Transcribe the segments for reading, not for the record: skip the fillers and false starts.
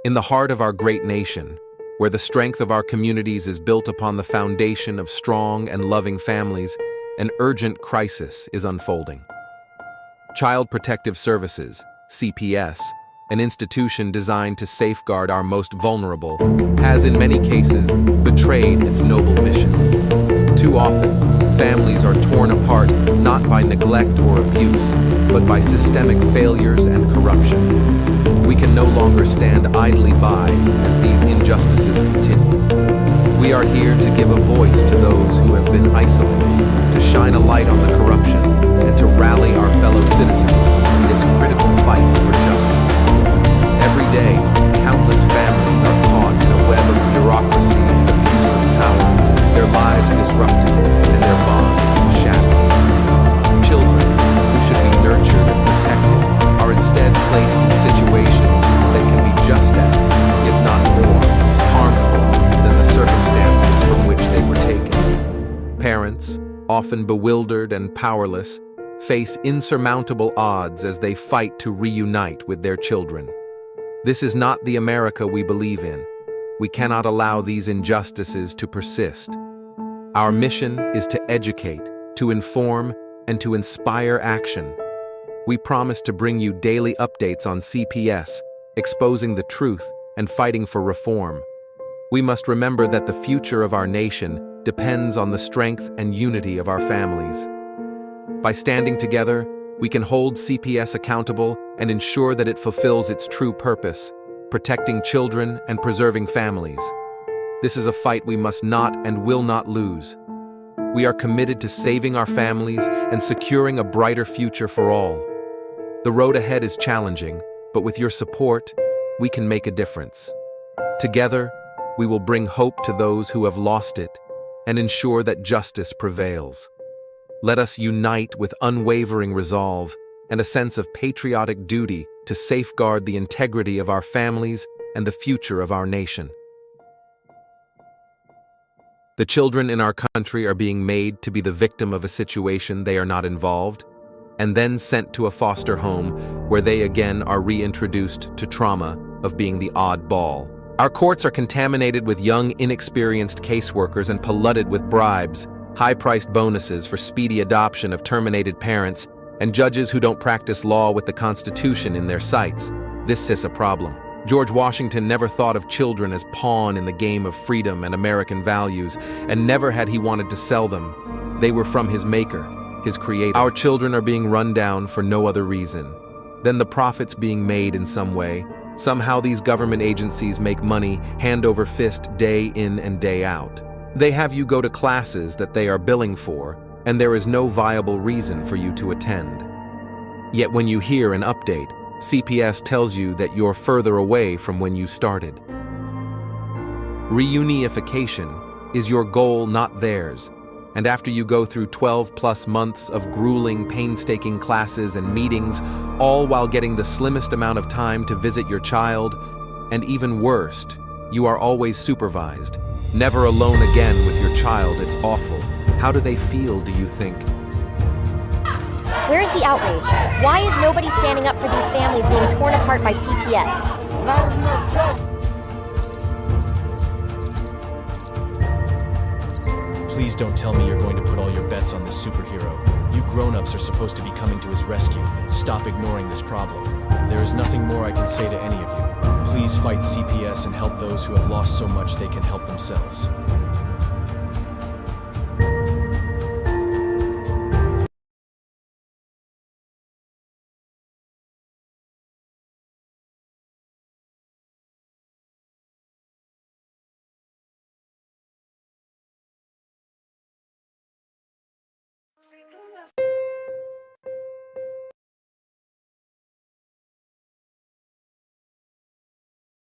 In the heart of our great nation, where the strength of our communities is built upon the foundation of strong and loving families, an urgent crisis is unfolding. Child Protective Services, CPS, an institution designed to safeguard our most vulnerable, has in many cases betrayed its noble mission. Too often, families are torn apart not by neglect or abuse, but by systemic failures and corruption. We can no longer stand idly by as these injustices continue. We are here to give a voice to those who have been isolated, to shine a light on the corruption, and to rally our fellow citizens in this critical fight for justice. Every day, countless families are caught in a web of bureaucracy and abuse of power, their lives disrupted and their bonds shattered. Children, who should be nurtured and protected, are instead placed in situations that can be just as, if not more, harmful than the circumstances from which they were taken. Parents, often bewildered and powerless, face insurmountable odds as they fight to reunite with their children. This is not the America we believe in. We cannot allow these injustices to persist. Our mission is to educate, to inform, and to inspire action. We promise to bring you daily updates on CPS, exposing the truth and fighting for reform. We must remember that the future of our nation depends on the strength and unity of our families. By standing together, we can hold CPS accountable and ensure that it fulfills its true purpose, protecting children and preserving families. This is a fight we must not and will not lose. We are committed to saving our families and securing a brighter future for all. The road ahead is challenging, but with your support, we can make a difference. Together, we will bring hope to those who have lost it and ensure that justice prevails. Let us unite with unwavering resolve and a sense of patriotic duty to safeguard the integrity of our families and the future of our nation. The children in our country are being made to be the victim of a situation they are not involved, and then sent to a foster home where they again are reintroduced to trauma of being the odd ball. Our courts are contaminated with young, inexperienced caseworkers and polluted with bribes, high-priced bonuses for speedy adoption of terminated parents, and judges who don't practice law with the Constitution in their sights. This is a problem. George Washington never thought of children as pawn in the game of freedom and American values, and never had he wanted to sell them. They were from his maker, his creator. Our children are being run down for no other reason than the profits being made in some way. Somehow these government agencies make money hand over fist day in and day out. They have you go to classes that they are billing for, and there is no viable reason for you to attend. Yet when you hear an update, CPS tells you that you're further away from when you started. Reunification is your goal, not theirs. And after you go through 12+ months of grueling, painstaking classes and meetings, all while getting the slimmest amount of time to visit your child, and even worst, you are always supervised. Never alone again with your child. It's awful. How do they feel, do you think? Where's the outrage? Why is nobody standing up for these families being torn apart by CPS? Please don't tell me you're going to put all your bets on this superhero. You grown-ups are supposed to be coming to his rescue. Stop ignoring this problem. There is nothing more I can say to any of you. Please fight CPS and help those who have lost so much they can help themselves.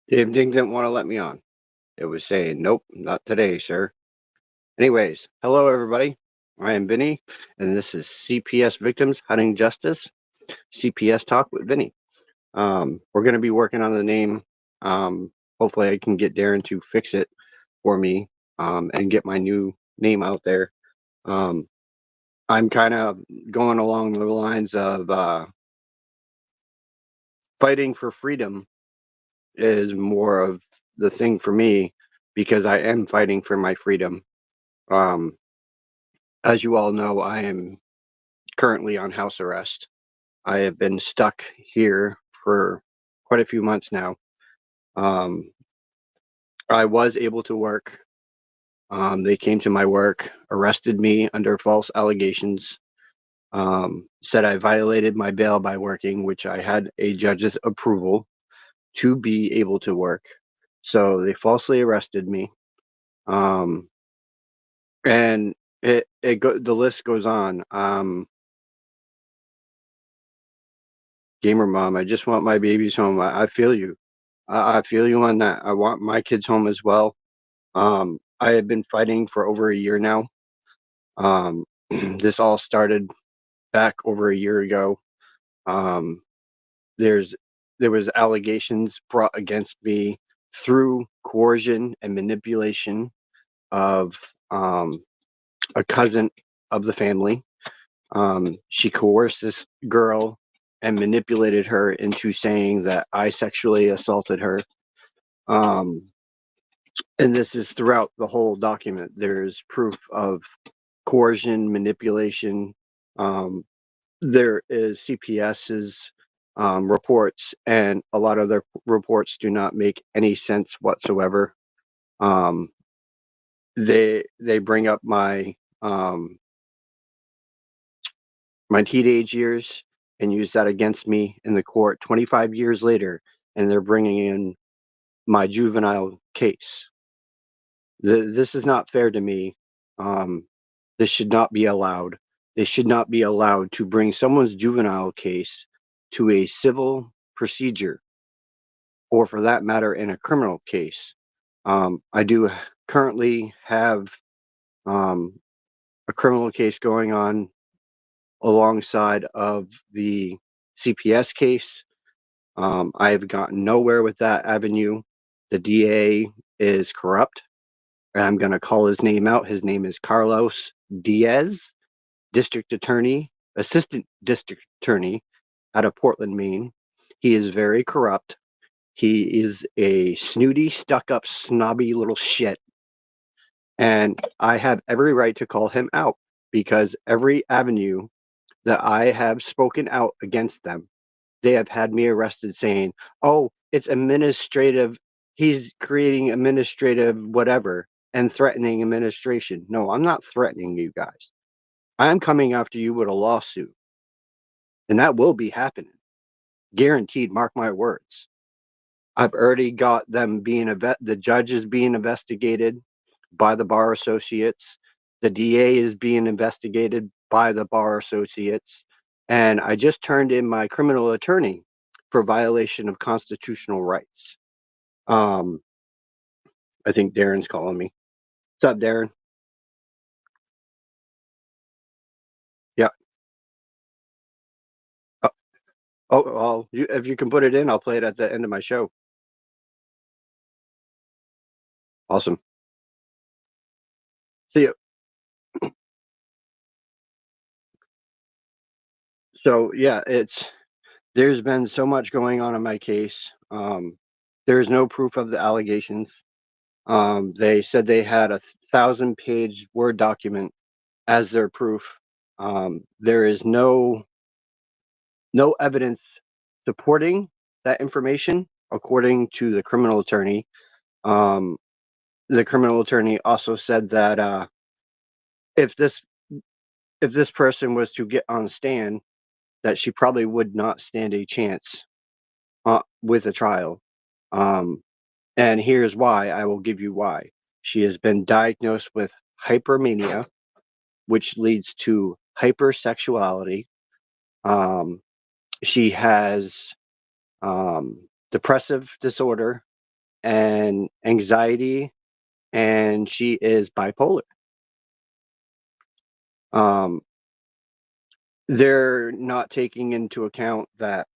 Dave didn't want to let me on. It was saying, nope, not today, sir. Anyways, hello, everybody. I am Vinny, and this is CPS Victims Hunting Justice, CPS Talk with Vinny. We're going to be working on the name. Hopefully, I can get Darren to fix it for me and get my new name out there. I'm kind of going along the lines of fighting for freedom is more of the thing for me because I am fighting for my freedom. Um, as you all know, I am currently on house arrest. I have been stuck here for quite a few months now. Um, I was able to work. They came to my work, arrested me under false allegations, said I violated my bail by working, which I had a judge's approval to be able to work. So they falsely arrested me. Um, and the list goes on. Gamer mom, I just want my babies home. I feel you. I feel you on that. I want my kids home as well. I have been fighting for over a year now. This all started back over a year ago. Um, there's there was allegations brought against me through coercion and manipulation of a cousin of the family. She coerced this girl and manipulated her into saying that I sexually assaulted her. Um, and this is throughout the whole document. There's proof of coercion, manipulation. Um, there is CPS's reports, and a lot of their reports do not make any sense whatsoever. Um, they bring up um, my teenage years and use that against me in the court 25 years later, and they're bringing in my juvenile case. This is not fair to me. Um, this should not be allowed. They should not be allowed to bring someone's juvenile case to a civil procedure, or for that matter, in a criminal case. I do currently have um, a criminal case going on alongside of the CPS case. I have gotten nowhere with that avenue. The DA is corrupt, and I'm going to call his name out. His name is Carlos Diaz, district attorney, assistant district attorney out of Portland, Maine. He is very corrupt. He is a snooty, stuck up, snobby little shit. And I have every right to call him out because every avenue that I have spoken out against them, they have had me arrested saying, oh, it's administrative. He's creating administrative whatever and threatening administration. No, I'm not threatening you guys. I'm coming after you with a lawsuit, and that will be happening. Guaranteed, mark my words. I've already got them the judge is being investigated by the bar associates. The DA is being investigated by the bar associates. And I just turned in my criminal attorney for violation of constitutional rights. Um, I think Darren's calling me. What's up, Darren? Yeah. Oh, well, if you can put it in, I'll play it at the end of my show. Awesome. See you. So yeah, there's been so much going on in my case. There is no proof of the allegations. They said they had a 1,000-page Word document as their proof. There is no evidence supporting that information, according to the criminal attorney. Um, the criminal attorney also said that if this person was to get on stand, that she probably would not stand a chance with a trial. Um, and here's why. I will give you why. She has been diagnosed with hypermania, which leads to hypersexuality. Um, she has depressive disorder and anxiety, and she is bipolar. Um, they're not taking into account that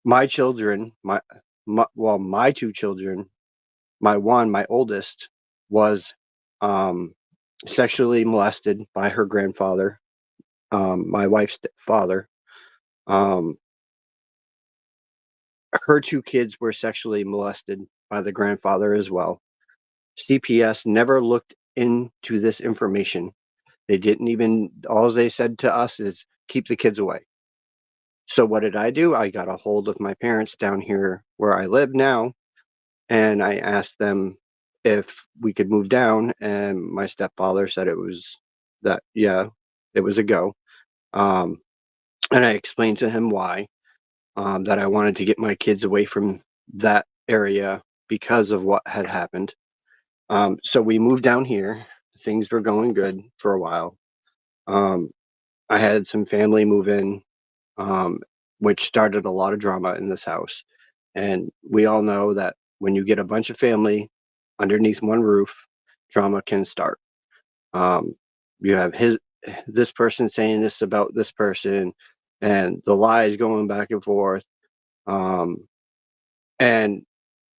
my children, my two children, my oldest, was sexually molested by her grandfather, my wife's father. Um, her two kids were sexually molested by the grandfather as well. CPS never looked into this information. They didn't even, all they said to us is keep the kids away. So what did I do? I got a hold of my parents down here where I live now, and I asked them if we could move down, and my stepfather said yeah, it was a go. Um, and I explained to him why, that I wanted to get my kids away from that area because of what had happened. So we moved down here. Things were going good for a while. Um, I had some family move in, um, which started a lot of drama in this house. And we all know that when you get a bunch of family underneath one roof, drama can start. Um, you have this person saying this about this person, and the lies going back and forth, and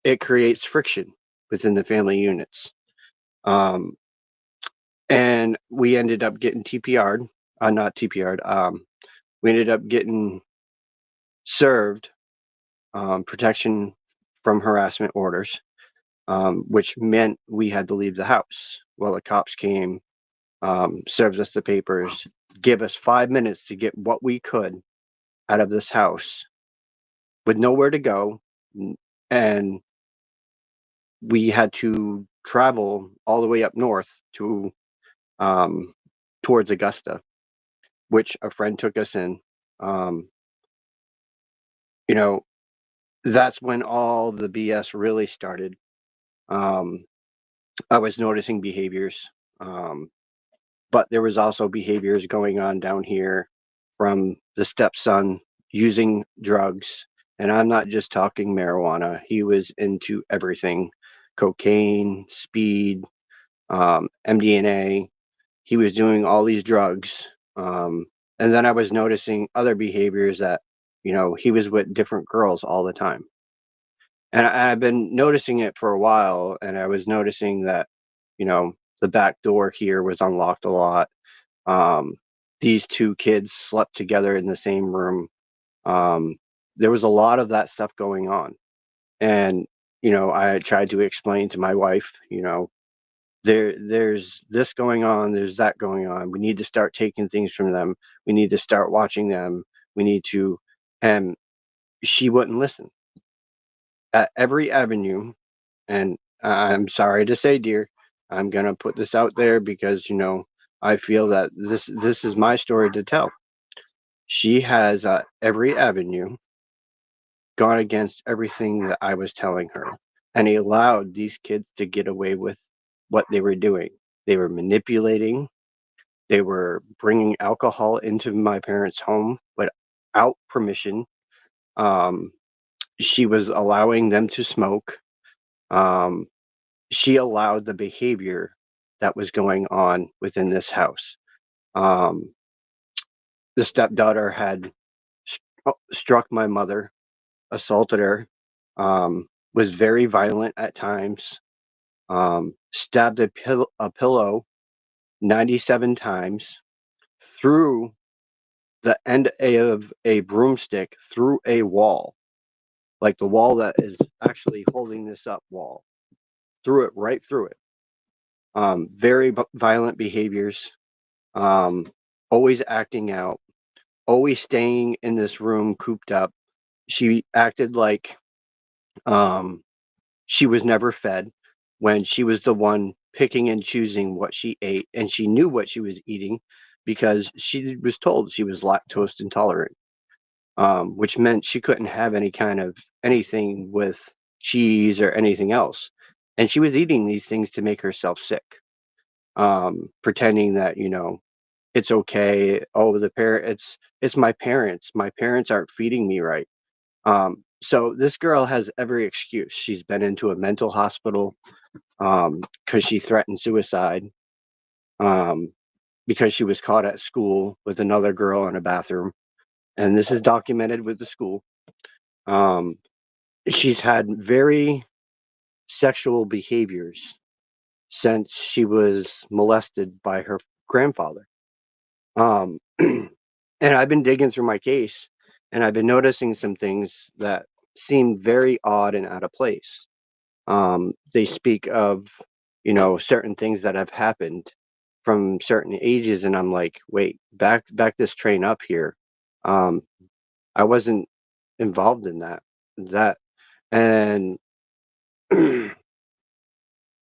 it creates friction within the family units. Um, and we ended up getting TPR'd, not TPR'd. We ended up getting served protection from harassment orders, which meant we had to leave the house. Well, the cops came, served us the papers, give us 5 minutes to get what we could out of this house with nowhere to go. And we had to travel all the way up north to um, towards Augusta, which a friend took us in. Um, you know, that's when all the BS really started. Um, I was noticing behaviors, um, but there was also behaviors going on down here from the stepson using drugs. And I'm not just talking marijuana. He was into everything: cocaine, speed, MDMA. He was doing all these drugs. And then I was noticing other behaviors that, he was with different girls all the time. And I've been noticing it for a while, and I was noticing that, the back door here was unlocked a lot. Um, these two kids slept together in the same room. Um, there was a lot of that stuff going on. And, I tried to explain to my wife, there's this going on, there's that going on. We need to start taking things from them. We need to start watching them. We need to, and she wouldn't listen at every avenue. And I'm sorry to say, dear, I'm gonna put this out there because I feel that this is my story to tell. She has every avenue gone against everything that I was telling her, and he allowed these kids to get away with what they were doing. They were manipulating. They were bringing alcohol into my parents' home without permission. Um, she was allowing them to smoke. Um, she allowed the behavior that was going on within this house. Um, the stepdaughter had struck my mother, assaulted her, was very violent at times, stabbed a pillow 97 times, threw the end of a broomstick through a wall, like the wall that is actually holding this up wall, threw it right through it. Very violent behaviors, um, always acting out, always staying in this room cooped up. She acted like she was never fed when she was the one picking and choosing what she ate, and she knew what she was eating because she was told she was lactose intolerant, which meant she couldn't have any kind of anything with cheese or anything else. And she was eating these things to make herself sick, pretending that it's okay. Oh, it's my parents. My parents aren't feeding me right. So this girl has every excuse. She's been into a mental hospital because she threatened suicide, um, because she was caught at school with another girl in a bathroom. And this is documented with the school. Um, she's had very sexual behaviors since she was molested by her grandfather. And I've been digging through my case, and I've been noticing some things that seem very odd and out of place. They speak of, certain things that have happened from certain ages, and I'm like, wait, back this train up here. Um, I wasn't involved in that, and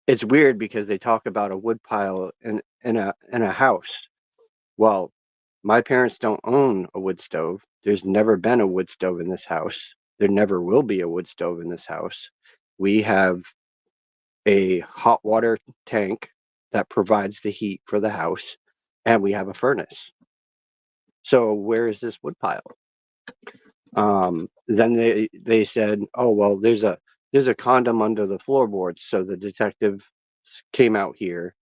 it's weird because they talk about a wood pile in a house. Well, my parents don't own a wood stove. There's never been a wood stove in this house. There never will be a wood stove in this house. We have a hot water tank that provides the heat for the house, and we have a furnace. So where is this wood pile? Then they said, oh well, there's a condom under the floorboards. So the detective came out here.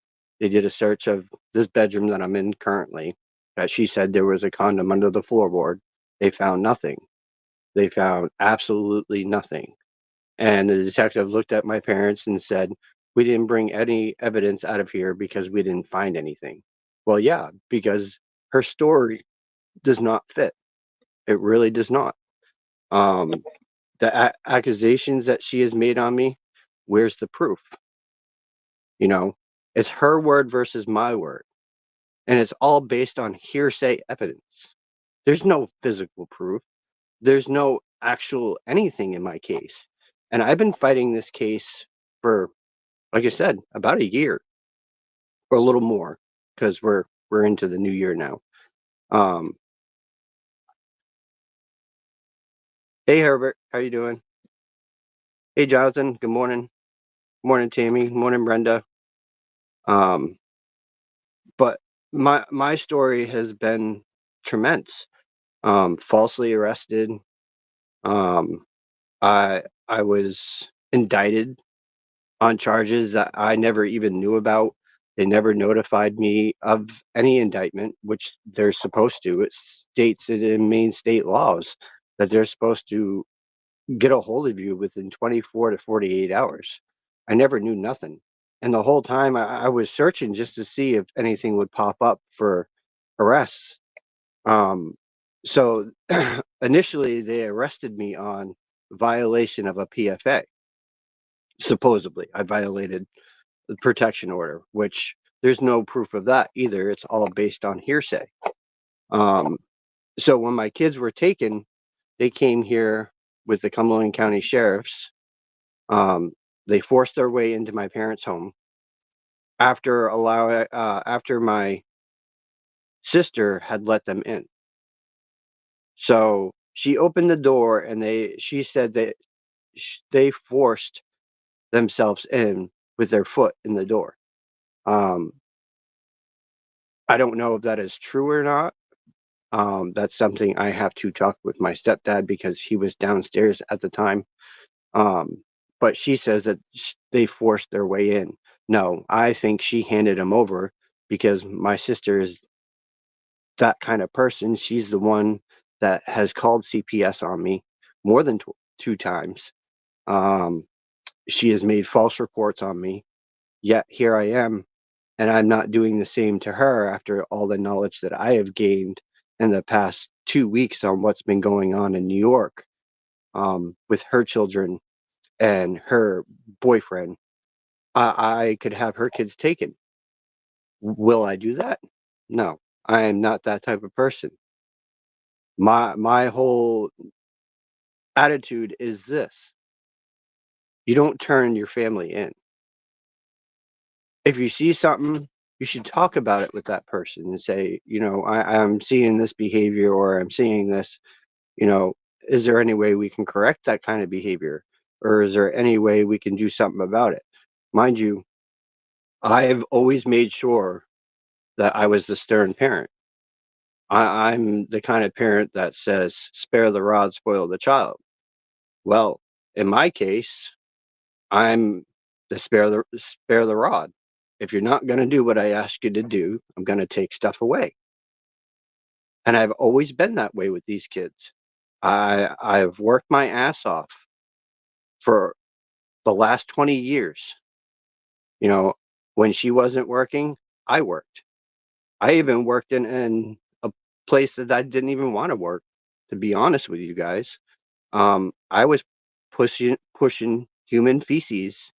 They did a search of this bedroom that I'm in currently. That she said there was a condom under the floorboard. They found nothing. They found absolutely nothing. And the detective looked at my parents and said, we didn't bring any evidence out of here because we didn't find anything. Well, yeah, because her story does not fit. It really does not. Um, the accusations that she has made on me, where's the proof? You know, it's her word versus my word. And it's all based on hearsay evidence. There's no physical proof. There's no actual anything in my case. And I've been fighting this case for, like I said, about a year or a little more, because we're into the new year now. Um, hey Herbert, how you doing? Hey Jonathan, good morning. Morning Tammy, morning Brenda. Um, but my story has been tremendous. Falsely arrested. Um, I was indicted on charges that I never even knew about. They never notified me of any indictment, which they're supposed to. It states it in Maine state laws that they're supposed to get a hold of you within 24 to 48 hours. I never knew nothing. And the whole time I was searching just to see if anything would pop up for arrests. Um, so initially, they arrested me on violation of a PFA. Supposedly, I violated the protection order, which there's no proof of that either. It's all based on hearsay. Um, so when my kids were taken, they came here with the Cumberland County Sheriffs. Um, they forced their way into my parents' home after my sister had let them in. So she opened the door, and she said that they forced themselves in with their foot in the door. Um, I don't know if that is true or not. That's something I have to talk with my stepdad because he was downstairs at the time. Um, but she says that they forced their way in. No, I think she handed him over because my sister is that kind of person. She's the one that has called CPS on me more than two times. Um, she has made false reports on me. Yet here I am, and I'm not doing the same to her after all the knowledge that I have gained in the past 2 weeks on what's been going on in New York, with her children and her boyfriend. I could have her kids taken. Will I do that? No, I am not that type of person. My whole attitude is this: you don't turn your family in. If you see something, you should talk about it with that person and say, I'm seeing this behavior, or I'm seeing this, you know, is there any way we can correct that kind of behavior? Or is there any way we can do something about it? Mind you, I've always made sure that I was the stern parent. I'm the kind of parent that says, spare the rod, spoil the child. Well, in my case, I'm the spare the rod. If you're not going to do what I ask you to do, I'm going to take stuff away. And I've always been that way with these kids. I've worked my ass off for the last 20 years. You know, when she wasn't working, I worked. I even worked in a place that I didn't even want to work, to be honest with you guys. I was pushing human feces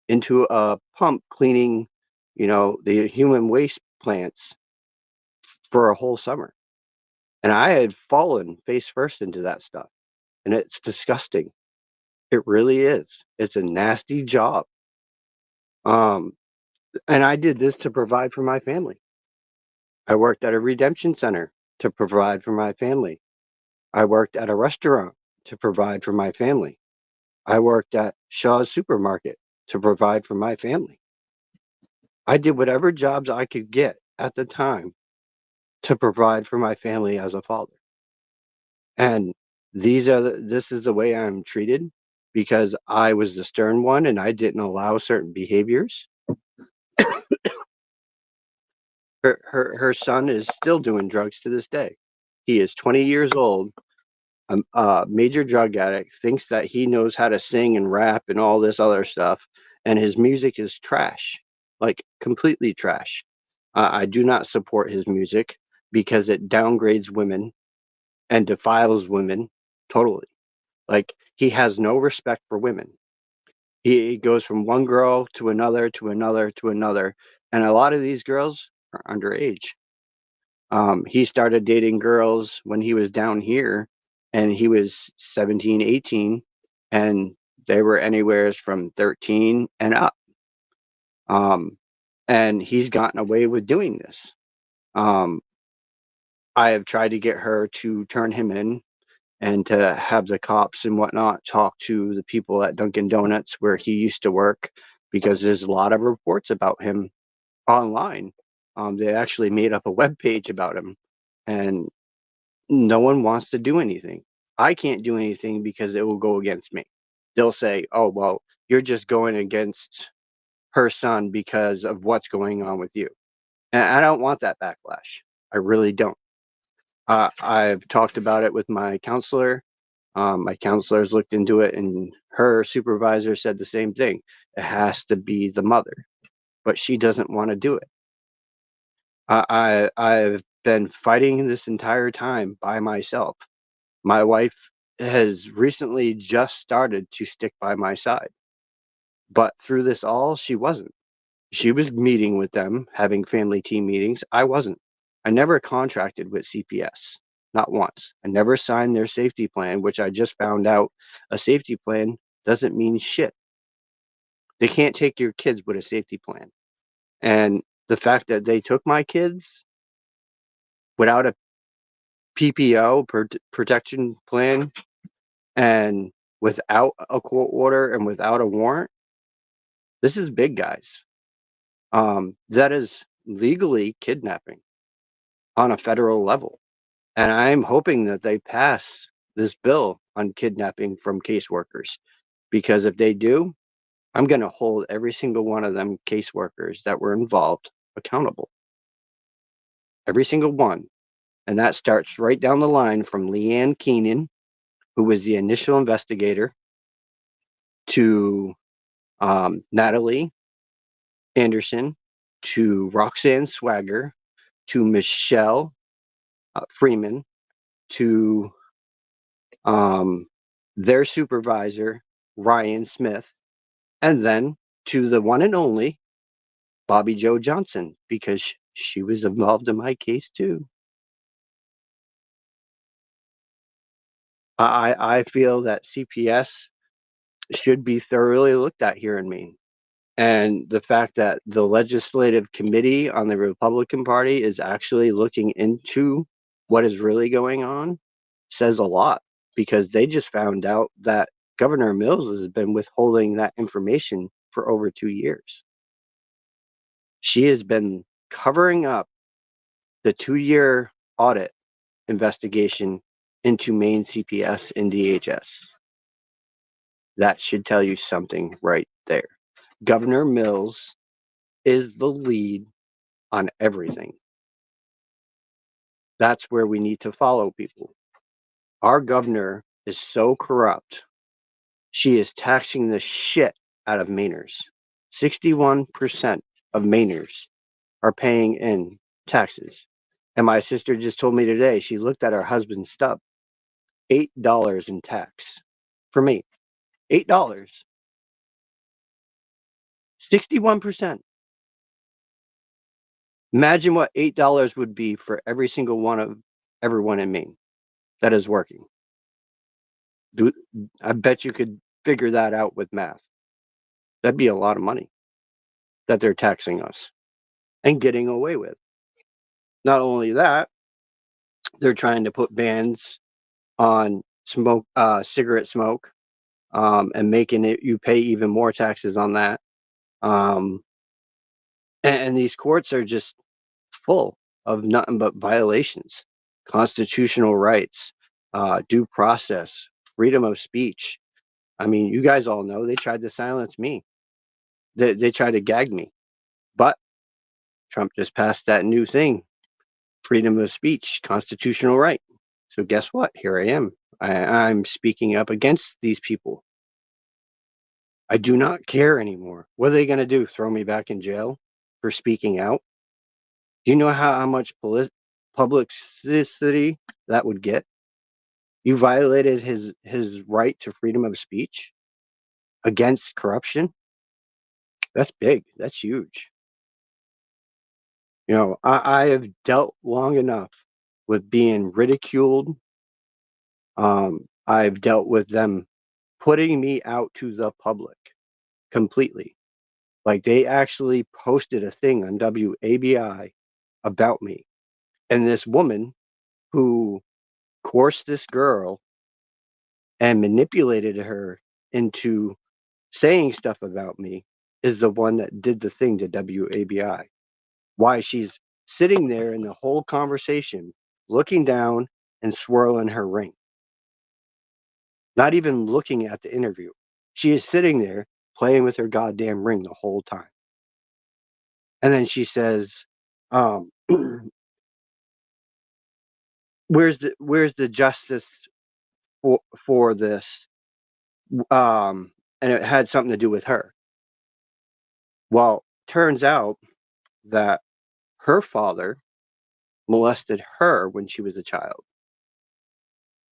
into a pump cleaning, the human waste plants for a whole summer. And I had fallen face first into that stuff. And it's disgusting. It really is. It's a nasty job. Um, and I did this to provide for my family. I worked at a redemption center to provide for my family. I worked at a restaurant to provide for my family. I worked at Shaw's Supermarket to provide for my family. I did whatever jobs I could get at the time to provide for my family as a father. And this is the way I'm treated because I was the stern one and I didn't allow certain behaviors. Her son is still doing drugs to this day. He is 20 years old, a major drug addict, thinks that he knows how to sing and rap and all this other stuff, and his music is trash, like completely trash. I do not support his music because it downgrades women and defiles women totally. Like he has no respect for women. He goes from one girl to another to another to another, and a lot of these girls are underage. He started dating girls when he was down here, and he was 17, 18, and they were anywhere from 13 and up. Um, and he's gotten away with doing this. Um, I have tried to get her to turn him in and to have the cops and whatnot talk to the people at Dunkin' Donuts where he used to work because there's a lot of reports about him online. They actually made up a web page about him, and no one wants to do anything. I can't do anything because it will go against me. They'll say, "Oh, well, you're just going against her son because of what's going on with you." And I don't want that backlash. I really don't. I've talked about it with my counselor. My counselors looked into it, and her supervisor said the same thing. It has to be the mother, but she doesn't want to do it. I've been fighting this entire time by myself. My wife has recently just started to stick by my side, but through this all, she wasn't. She was meeting with them, having family team meetings. I wasn't. I never contracted with CPS, not once. I never signed their safety plan, which I just found out a safety plan doesn't mean shit. They can't take your kids with a safety plan. And the fact that they took my kids without a PPO, protection plan, and without a court order and without a warrant, this is big, guys. That is legally kidnapping on a federal level. And I'm hoping that they pass this bill on kidnapping from caseworkers, because if they do, I'm going to hold every single one of them caseworkers that were involved accountable. Every single one. And that starts right down the line from Leanne Keenan, who was the initial investigator, to Natalie Anderson, to Roxanne Swagger, to Michelle Freeman, to their supervisor, Ryan Smith, and then to the one and only Bobby Joe Johnson, because she was involved in my case too. I feel that CPS should be thoroughly looked at here in Maine. And the fact that the legislative committee on the Republican Party is actually looking into what is really going on says a lot, because they just found out that Governor Mills has been withholding that information for over 2 years. She has been covering up the 2-year audit investigation into Maine CPS and DHS. That should tell you something right there. Governor Mills is the lead on everything. That's where we need to follow people. Our governor is so corrupt. She is taxing the shit out of Mainers. 61% of Mainers are paying in taxes. And my sister just told me today, she looked at her husband's stub, $8 in tax for me. $8. 61%. Imagine what $8 would be for every single one of everyone in Maine that is working. I bet you could figure that out with math. That'd be a lot of money that they're taxing us and getting away with. Not only that, they're trying to put bans on cigarette smoke, and making it you pay even more taxes on that. Um, and these courts are just full of nothing but violations, constitutional rights, due process, freedom of speech. I mean, you guys all know they tried to silence me. They tried to gag me, but Trump just passed that new thing, freedom of speech, constitutional right. So guess what? Here I am. I'm speaking up against these people. I do not care anymore. What are they going to do? Throw me back in jail for speaking out? Do you know how much publicity that would get? You violated his right to freedom of speech against corruption. That's big. That's huge. You know, I have dealt long enough with being ridiculed. I've dealt with them putting me out to the public completely. Like they actually posted a thing on WABI about me. And this woman who coerced this girl and manipulated her into saying stuff about me is the one that did the thing to WABI. Why she's sitting there in the whole conversation, looking down and swirling her ring, not even looking at the interview. She is sitting there playing with her goddamn ring the whole time. And then she says, um, where's the justice for this? And it had something to do with her. Well, turns out that her father molested her when she was a child.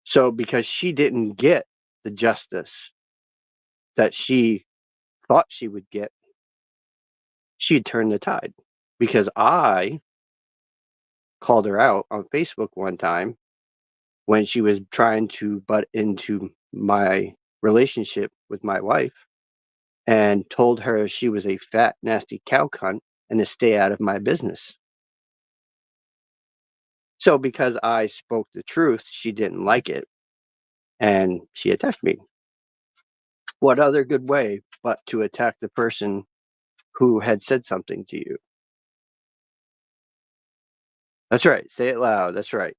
So because she didn't get the justice that she thought she would get, she turned the tide. Because I called her out on Facebook one time when she was trying to butt into my relationship with my wife and told her she was a fat, nasty cow cunt and to stay out of my business. So because I spoke the truth, she didn't like it and she attacked me. What other good way but to attack the person who had said something to you? That's right. Say it loud. That's right.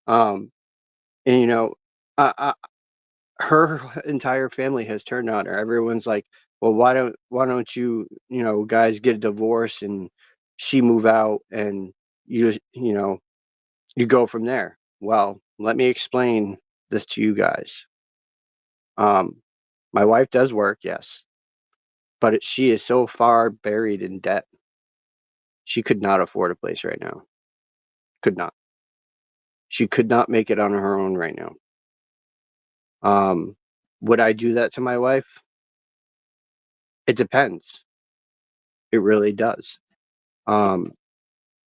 Um, and you know, her entire family has turned on her. Everyone's like, "Well, why don't you guys get a divorce and she move out and you go from there." Well, let me explain this to you guys. Um, my wife does work, yes, but she is so far buried in debt. She could not afford a place right now. Could not. She could not make it on her own right now. Um, would I do that to my wife? It depends. It really does. Um,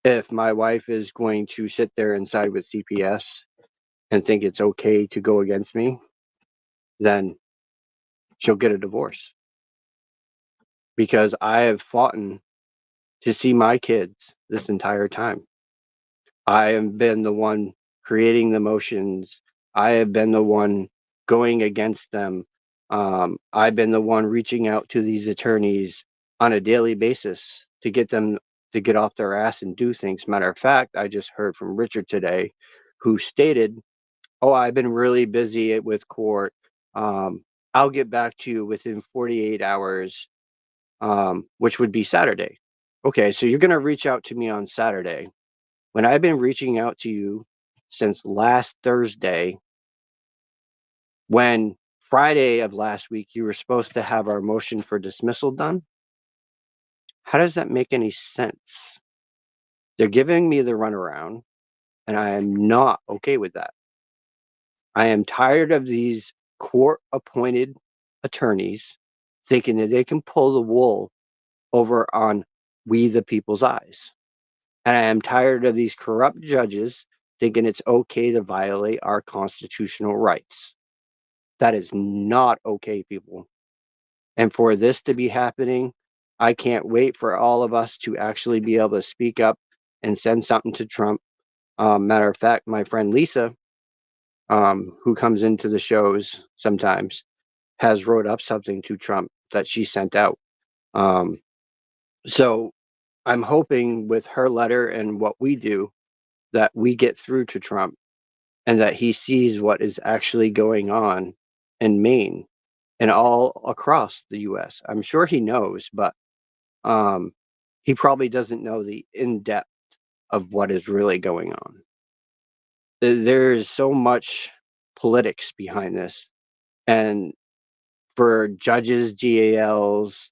if my wife is going to sit there and side with CPS and think it's okay to go against me, then she'll get a divorce because I have fought to see my kids this entire time. I have been the one creating the motions. I have been the one going against them. I've been the one reaching out to these attorneys on a daily basis to get them to get off their ass and do things. Matter of fact, I just heard from Richard today, who stated, "Oh, I've been really busy with court. I'll get back to you within 48 hours," which would be Saturday. Okay, so you're going to reach out to me on Saturday when I've been reaching out to you since last Thursday, when Friday of last week you were supposed to have our motion for dismissal done. How does that make any sense? They're giving me the runaround, and I am not okay with that. I am tired of these court appointed attorneys thinking that they can pull the wool over on we the people's eyes. And I am tired of these corrupt judges thinking it's okay to violate our constitutional rights. That is not okay, people. And for this to be happening, I can't wait for all of us to actually be able to speak up and send something to Trump. Matter of fact, my friend Lisa, who comes into the shows sometimes, has wrote up something to Trump that she sent out. So I'm hoping with her letter and what we do that we get through to Trump and that he sees what is actually going on in Maine and all across the US. I'm sure he knows, but he probably doesn't know the in depth of what is really going on. There's so much politics behind this. And for judges, GALs,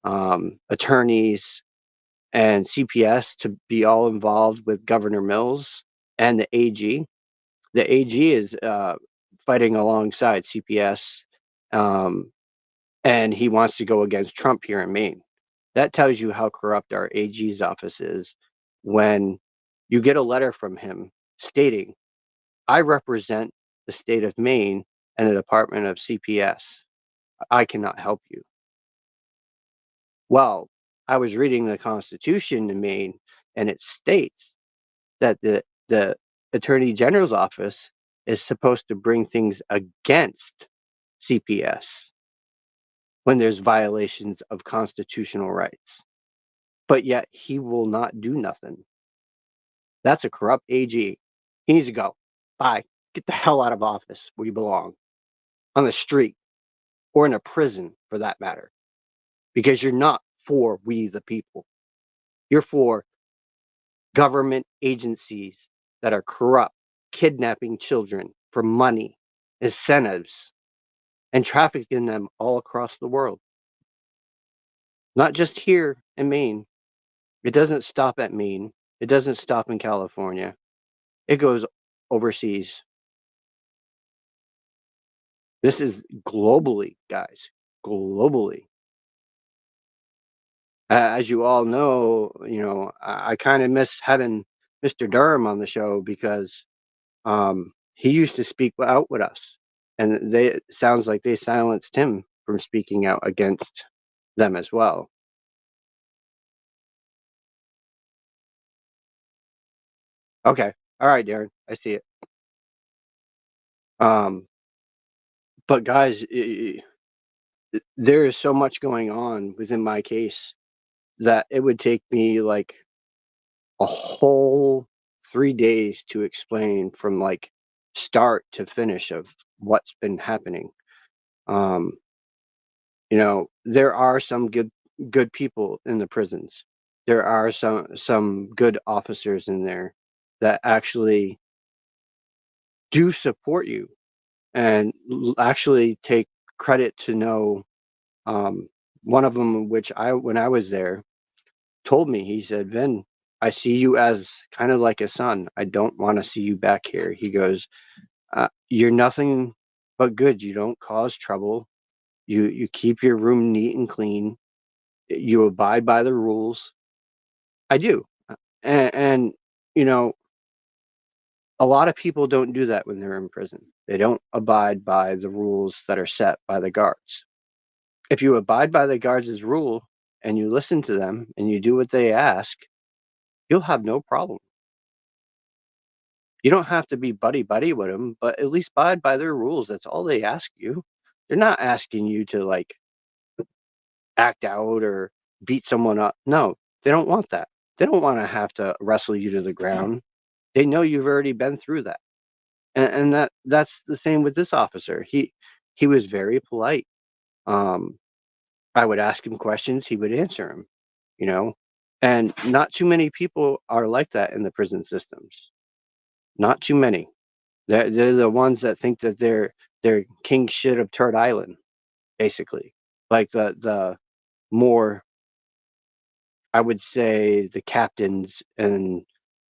attorneys, and CPS to be all involved with Governor Mills and the AG. The AG is fighting alongside CPS, and he wants to go against Trump here in Maine. That tells you how corrupt our AG's office is when you get a letter from him stating, I represent the state of Maine and the Department of CPS. I cannot help you. Well, I was reading the Constitution in Maine, and it states that the Attorney General's office is supposed to bring things against CPS when there's violations of constitutional rights. But yet he will not do nothing. That's a corrupt AG. He needs to go. Bye. Get the hell out of office where you belong. On the street or in a prison for that matter. Because you're not for we the people. You're for government agencies that are corrupt, kidnapping children for money, incentives, and trafficking them all across the world. Not just here in Maine. It doesn't stop at Maine. It doesn't stop in California. It goes overseas. This is globally, guys, globally. As you all know, I kind of miss having Mr. Durham on the show because he used to speak out with us, and it sounds like they silenced him from speaking out against them as well. Okay, all right, Darren, I see it. But guys, there is so much going on within my case that it would take me like a whole 3 days to explain from like start to finish of what's been happening. Um, there are some good people in the prisons. There are some good officers in there that actually do support you and actually take credit to know. One of them, which when I was there, told me, he said, Vin, I see you as kind of like a son. I don't want to see you back here. He goes, you're nothing but good. You don't cause trouble. You keep your room neat and clean. You abide by the rules. I do. And you know, a lot of people don't do that when they're in prison. They don't abide by the rules that are set by the guards. If you abide by the guards' rule and you listen to them and you do what they ask, you'll have no problem. You don't have to be buddy buddy with them, but at least abide by their rules. That's all they ask you. They're not asking you to like act out or beat someone up. No, they don't want that. They don't want to have to wrestle you to the ground. They know you've already been through that. And that's the same with this officer. He was very polite. Um, I would ask him questions, he would answer them, you know. And not too many people are like that in the prison systems. Not too many. They're the ones that think that they're king shit of Turd Island, basically. Like the more, I would say, the captains and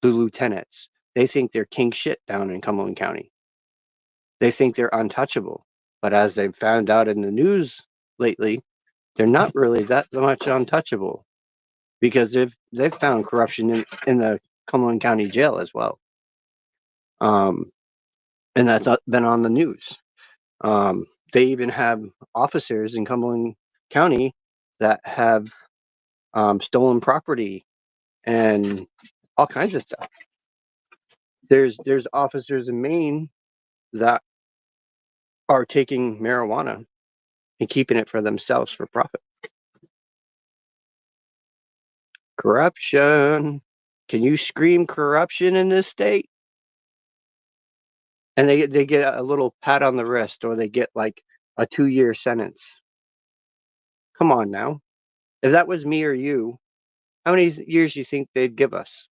the lieutenants. They think they're king shit down in Cumberland County. They think they're untouchable. But as they've found out in the news lately, they're not really that much untouchable because they've found corruption in the Cumberland County Jail as well. And that's been on the news. They even have officers in Cumberland County that have stolen property and all kinds of stuff. There's officers in Maine that are taking marijuana and keeping it for themselves for profit. Corruption. Can you scream corruption in this state? And they get a little pat on the wrist, or they get like a 2-year sentence. Come on now. If that was me or you, how many years do you think they'd give us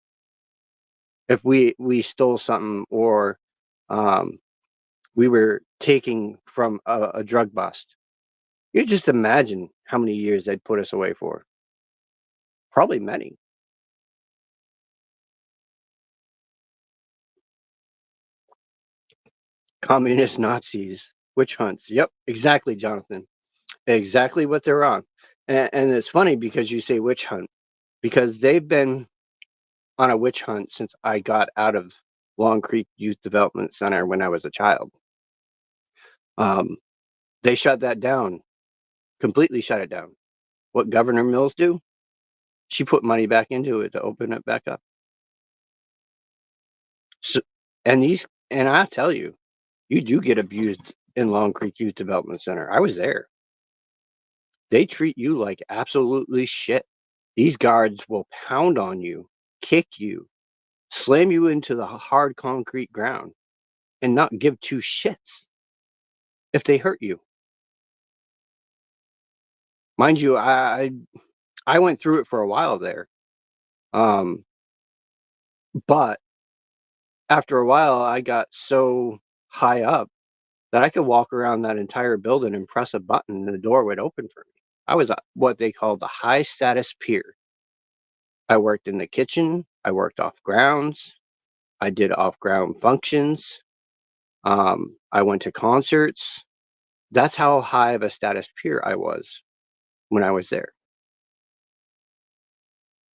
if we stole something, or um, we were taking from a drug bust? You just imagine how many years they'd put us away for. Probably many. Communist Nazis, witch hunts. Yep, exactly, Jonathan. Exactly what they're on. And it's funny because you say witch hunt, because they've been on a witch hunt since I got out of Long Creek Youth Development Center when I was a child. They shut that down, completely shut it down. What Governor Mills do? She put money back into it to open it back up. So, and I tell you, you do get abused in Long Creek Youth Development Center. I was there. They treat you like absolutely shit. These guards will pound on you, kick you, slam you into the hard concrete ground, and not give two shits if they hurt you. Mind you, I went through it for a while there. But after a while, I got so high up that I could walk around that entire building and press a button and the door would open for me. I was what they called a high status peer. I worked in the kitchen. I worked off grounds. I did off ground functions. I went to concerts. That's how high of a status peer I was when I was there.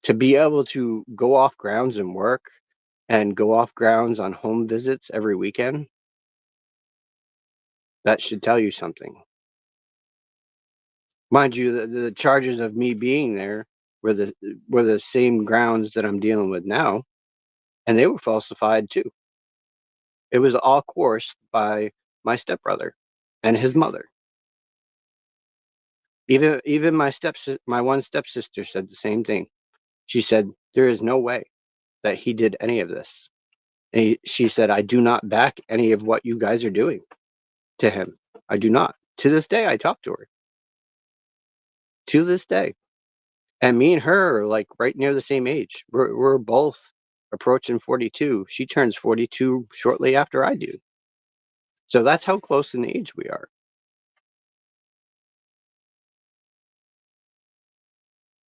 To be able to go off grounds and work and go off grounds on home visits every weekend, that should tell you something. Mind you, the charges of me being there were the same grounds that I'm dealing with now, and they were falsified too. It was all coerced by my stepbrother and his mother. Even my one stepsister said the same thing. She said there is no way that he did any of this. And she said, I do not back any of what you guys are doing to him. I do not. To this day, I talk to her. To this day. And me and her are like right near the same age. We're both approaching 42. She turns 42 shortly after I do. So that's how close in age we are.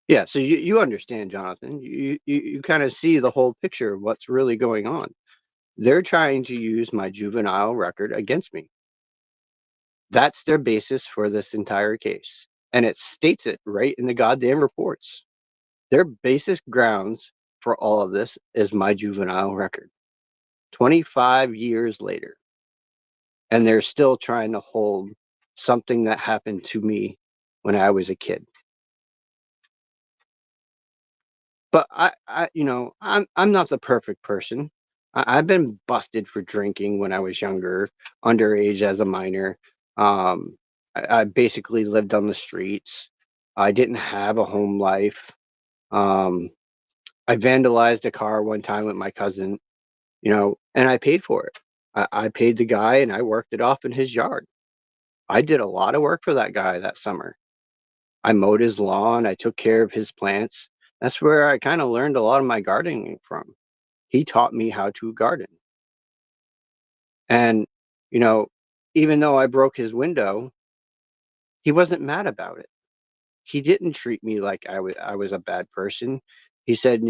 Yeah, so you understand, Jonathan. You kind of see the whole picture of what's really going on. They're trying to use my juvenile record against me. That's their basis for this entire case. And it states it right in the goddamn reports. Their basis grounds for all of this is my juvenile record. 25 years later. And they're still trying to hold something that happened to me when I was a kid. But I'm not the perfect person. I've been busted for drinking when I was younger, underage as a minor. I basically lived on the streets. I didn't have a home life. Um, I vandalized a car one time with my cousin, and I paid for it. I paid the guy and I worked it off in his yard. I did a lot of work for that guy that summer. I mowed his lawn. I took care of his plants. That's where I kind of learned a lot of my gardening from. He taught me how to garden. And, you know, even though I broke his window, he wasn't mad about it. He didn't treat me like I was a bad person. He said,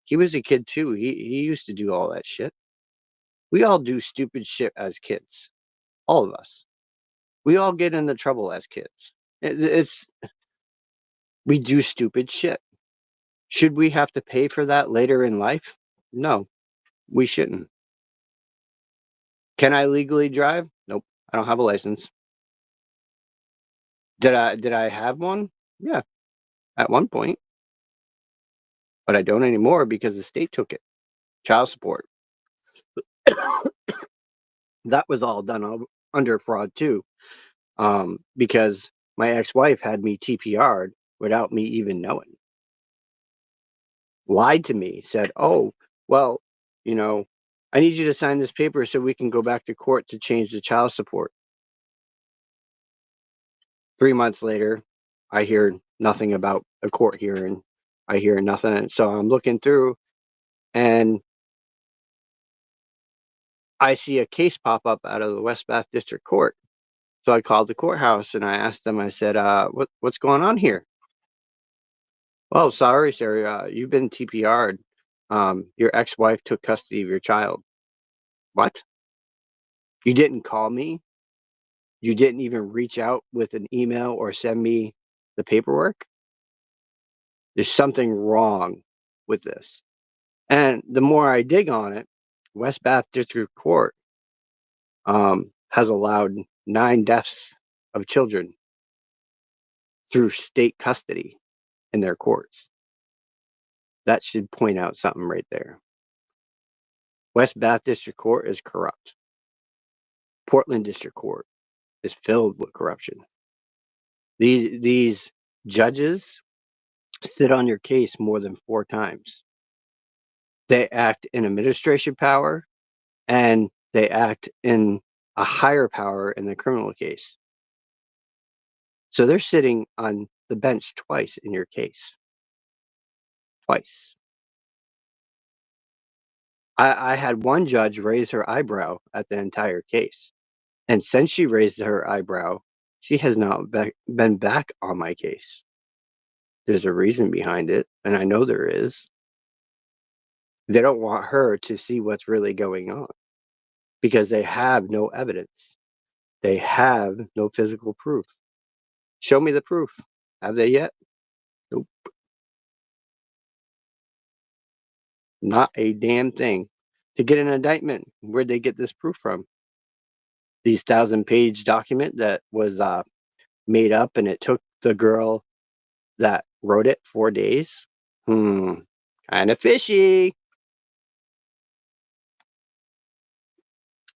he was a kid too. He used to do all that shit. We all do stupid shit as kids. All of us. We all get into trouble as kids. We do stupid shit. Should we have to pay for that later in life? No, we shouldn't. Can I legally drive? Nope. I don't have a license. Did I have one? Yeah, at one point, but I don't anymore because the state took it. Child support. That was all done under fraud too, because my ex-wife had me TPR'd without me even knowing. Lied to me, said, "Oh, well, you know, I need you to sign this paper so we can go back to court to change the child support." 3 months later, I hear nothing about a court hearing. I hear nothing. So I'm looking through and I see a case pop up out of the West Bath District Court. So I called the courthouse and I asked them, I said, what's going on here? "Oh, sorry, sir. You've been TPR'd. Your ex-wife took custody of your child." What? You didn't call me? You didn't even reach out with an email or send me the paperwork? There's something wrong with this. And the more I dig on it, West Bath District Court has allowed 9 deaths of children through state custody in their courts. That should point out something right there. West Bath District Court is corrupt. Portland District Court is filled with corruption. These judges sit on your case more than 4 times. They act in administration power and they act in a higher power in the criminal case. So they're sitting on the bench twice in your case. Twice. I had one judge raise her eyebrow at the entire case. And since she raised her eyebrow, she has not been back on my case. There's a reason behind it, and I know there is. They don't want her to see what's really going on because they have no evidence. They have no physical proof. Show me the proof. Have they yet? Nope. Not a damn thing. To get an indictment, where'd they get this proof from? These 1,000-page document that was made up, and it took the girl that wrote it 4 days? Kind of fishy.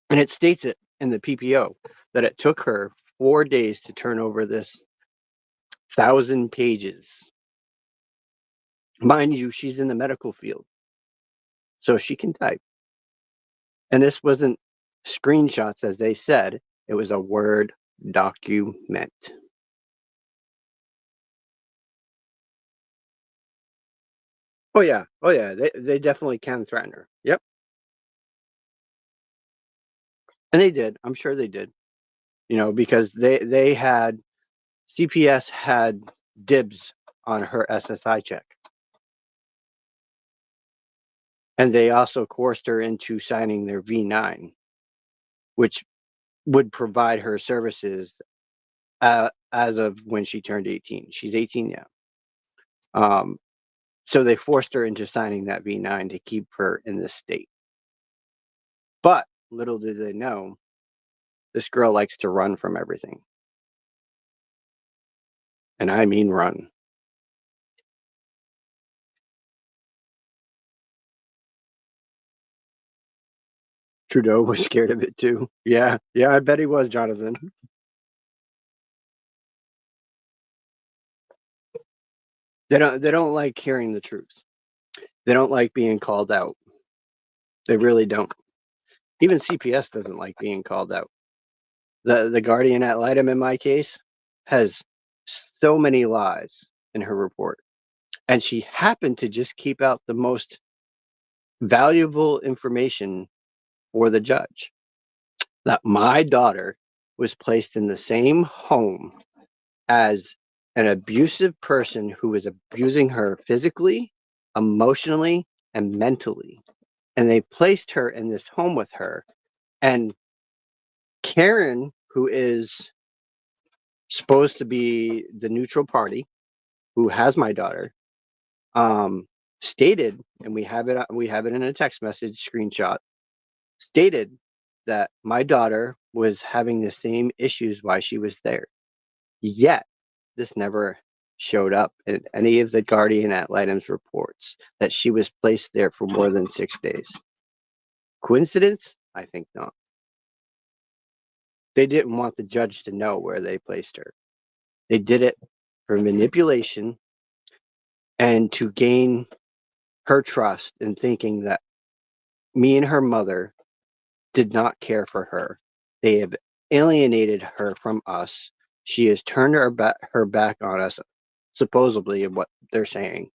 And it states it in the PPO that it took her 4 days to turn over this 1,000 pages. Mind you, she's in the medical field, so she can type. And this wasn't screenshots, as they said. It was a Word document. Oh yeah, they definitely can threaten her. Yep, and they did. I'm sure they did. Because they had CPS had dibs on her SSI check, and they also coerced her into signing their V9, which would provide her services as of when she turned 18. She's 18 now. So they forced her into signing that V9 to keep her in the state. But little did they know, this girl likes to run from everything. And I mean run. Trudeau was scared of it too. Yeah, I bet he was, Jonathan. They don't like hearing the truth. They don't like being called out. They really don't. Even CPS doesn't like being called out. The guardian ad litem in my case has so many lies in her report. And she happened to just keep out the most valuable information for the judge, that my daughter was placed in the same home as an abusive person who was abusing her physically, emotionally, and mentally. And they placed her in this home with her. And Karen, who is supposed to be the neutral party, who has my daughter, stated, and we have it in a text message screenshot, stated that my daughter was having the same issues while she was there. Yet, this never showed up in any of the guardian ad litem's reports that she was placed there for more than 6 days. Coincidence? I think not. They didn't want the judge to know where they placed her. They did it for manipulation and to gain her trust in thinking that me and her mother did not care for her. They have alienated her from us. She has turned her back on us, supposedly, of what they're saying.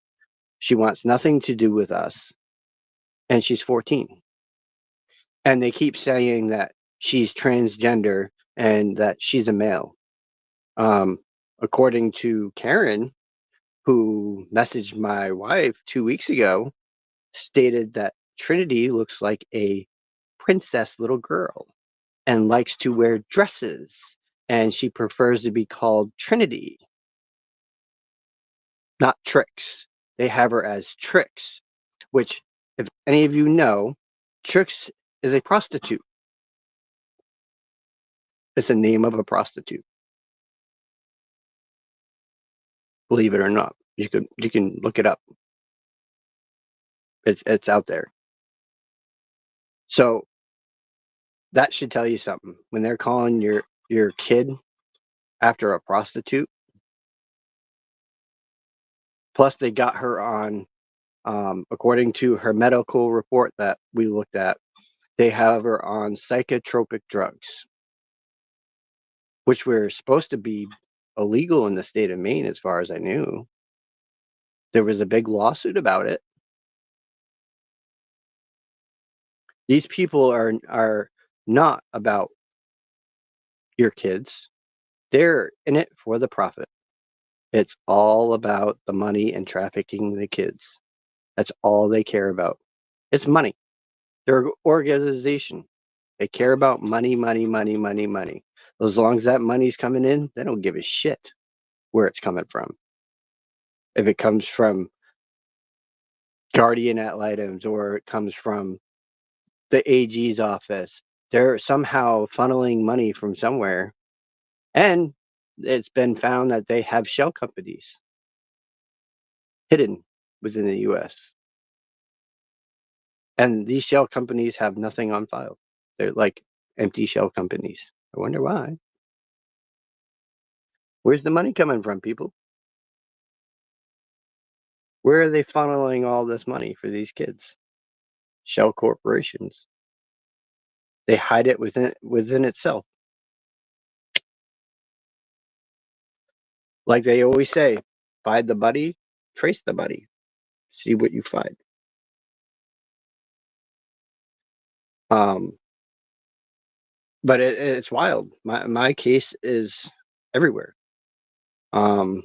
She wants nothing to do with us, and she's 14. And they keep saying that she's transgender and that she's a male. According to Karen, who messaged my wife 2 weeks ago, stated that Trinity looks like a princess little girl and likes to wear dresses, and she prefers to be called Trinity, not Trix. They have her as Trix, which, if any of you know, Trix is a prostitute. It's the name of a prostitute. Believe it or not, you can look it up. It's out there. So that should tell you something. When they're calling your kid after a prostitute, plus they got her on, according to her medical report that we looked at, they have her on psychotropic drugs, which were supposed to be illegal in the state of Maine, as far as I knew. There was a big lawsuit about it. These people are not about your kids. They're in it for the profit. It's all about the money and trafficking the kids. That's all they care about. It's money. They're an organization. They care about money, money, money, money, money. As long as that money's coming in, they don't give a shit where it's coming from. If it comes from guardian ad litems or it comes from the AG's office, they're somehow funneling money from somewhere. And it's been found that they have shell companies hidden within the US. And these shell companies have nothing on file. They're like empty shell companies. I wonder why. Where's the money coming from, people? Where are they funneling all this money for these kids? Shell corporations. They hide it within itself. Like they always say, find the buddy, trace the buddy, see what you find. But it's wild. My case is everywhere. And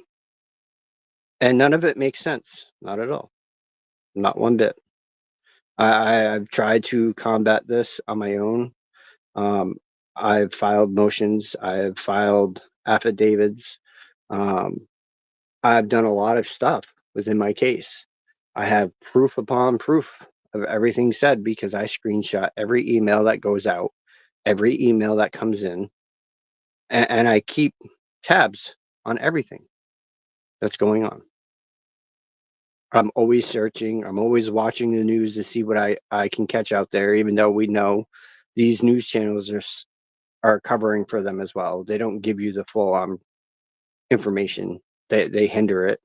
none of it makes sense. Not at all. Not one bit. I've tried to combat this on my own. I've filed motions. I've filed affidavits. I've done a lot of stuff within my case. I have proof upon proof of everything said because I screenshot every email that goes out, every email that comes in, and I keep tabs on everything that's going on. I'm always searching. I'm always watching the news to see what I can catch out there, even though we know these news channels are covering for them as well. They don't give you the full information. They hinder it.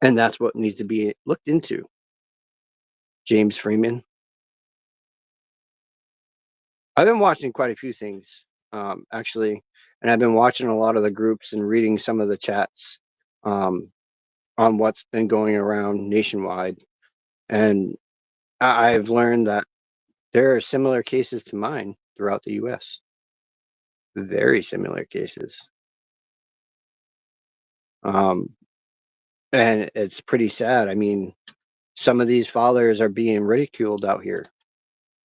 And that's what needs to be looked into. James Freeman. I've been watching quite a few things, actually, and I've been watching a lot of the groups and reading some of the chats on what's been going around nationwide. And I've learned that there are similar cases to mine throughout the US. Very similar cases. Um, and it's pretty sad. I mean, some of these fathers are being ridiculed out here,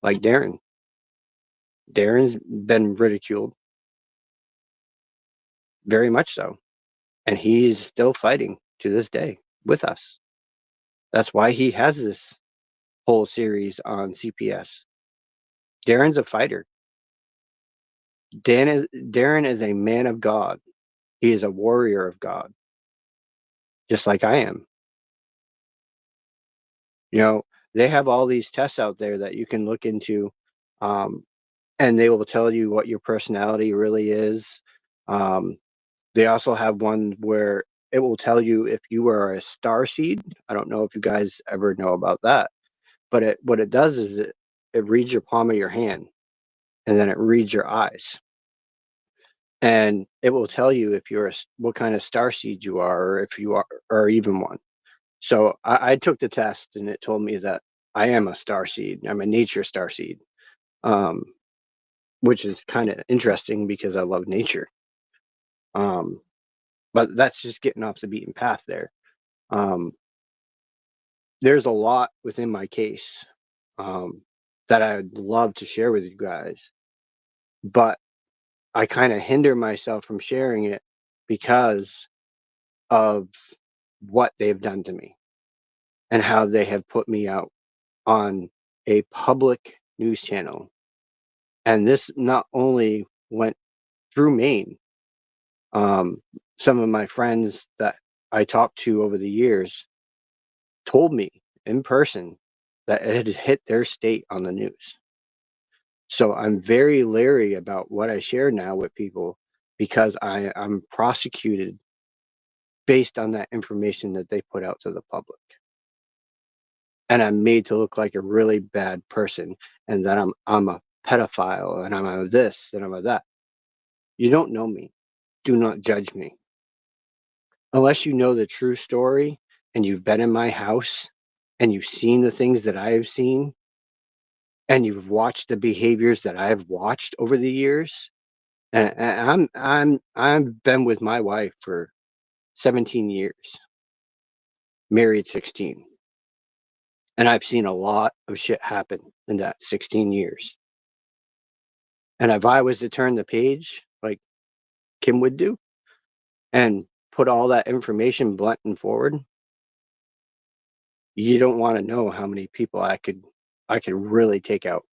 like Darren. Darren's been ridiculed. very much so. And he's still fighting to this day with us. That's why he has this whole series on CPS. Darren's a fighter. Darren is a man of God. He is a warrior of God, just like I am. You know, they have all these tests out there that you can look into, um, and they will tell you what your personality really is. Um, they also have one where it will tell you if you are a star seed. I don't know if you guys ever know about that, but what it does is it reads your palm of your hand, and then it reads your eyes, and it will tell you if you're what kind of star seed you are, or if you are, or even one. So I took the test, and it told me that I am a star seed. I'm a nature star seed, um, which is kind of interesting because I love nature. Um, but that's just getting off the beaten path there. Um, there's a lot within my case, um, that I'd love to share with you guys, but I kind of hinder myself from sharing it because of what they've done to me and how they have put me out on a public news channel. And this not only went through Maine, um, some of my friends that I talked to over the years told me in person that it had hit their state on the news. So I'm very leery about what I share now with people because I'm prosecuted based on that information that they put out to the public. And I'm made to look like a really bad person, and that I'm a pedophile, and I'm a this and I'm a that. You don't know me. Do not judge me. Unless you know the true story and you've been in my house and you've seen the things that I have seen and you've watched the behaviors that I've watched over the years. And I've been with my wife for 17 years, married 16. And I've seen a lot of shit happen in that 16 years. And if I was to turn the page like Kim would do and put all that information blunt and forward, you don't want to know how many people I could really take out.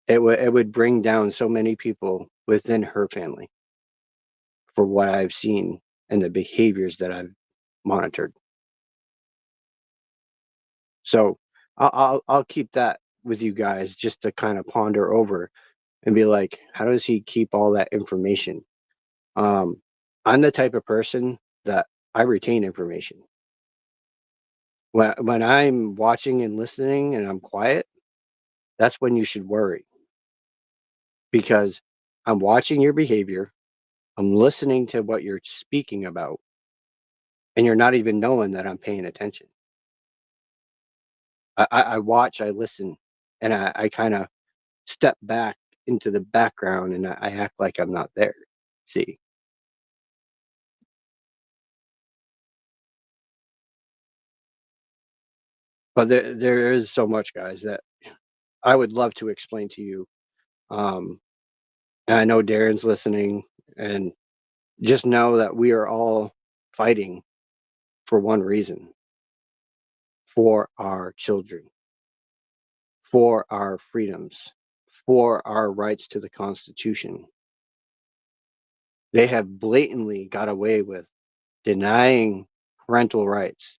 It would bring down so many people within her family for what I've seen and the behaviors that I've monitored. So I'll keep that with you guys just to kind of ponder over and be like, how does he keep all that information? Um, I'm the type of person that I retain information. When I'm watching and listening and I'm quiet, that's when you should worry because I'm watching your behavior, I'm listening to what you're speaking about, and you're not even knowing that I'm paying attention. I watch, I listen, and I kind of step back into the background and I act like I'm not there. See, but there is so much, guys, that I would love to explain to you. Um, and I know Darren's listening, and just know that we are all fighting for one reason: for our children, for our freedoms, for our rights to the Constitution. They have blatantly got away with denying parental rights,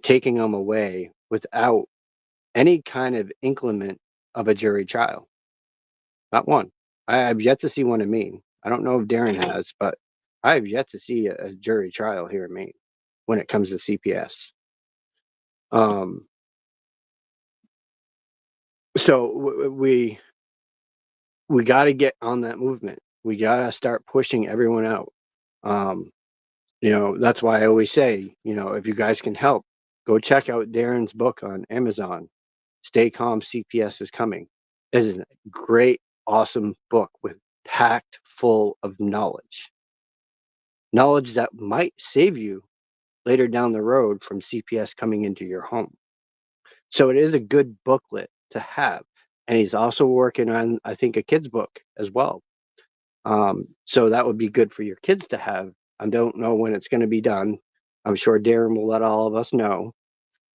taking them away without any kind of increment of a jury trial. Not one. I have yet to see one in Maine. I don't know if Darren has, but I have yet to see a jury trial here in Maine when it comes to CPS. Um, so we got to get on that movement. We got to start pushing everyone out. Um, that's why I always say, if you guys can help, go check out Darren's book on Amazon. Stay Calm, CPS is Coming. It is a great, awesome book with packed full of knowledge that might save you later down the road from CPS coming into your home. So it is a good booklet to have. And he's also working on, I think, a kid's book as well. So that would be good for your kids to have. I don't know when it's going to be done. I'm sure Darren will let all of us know.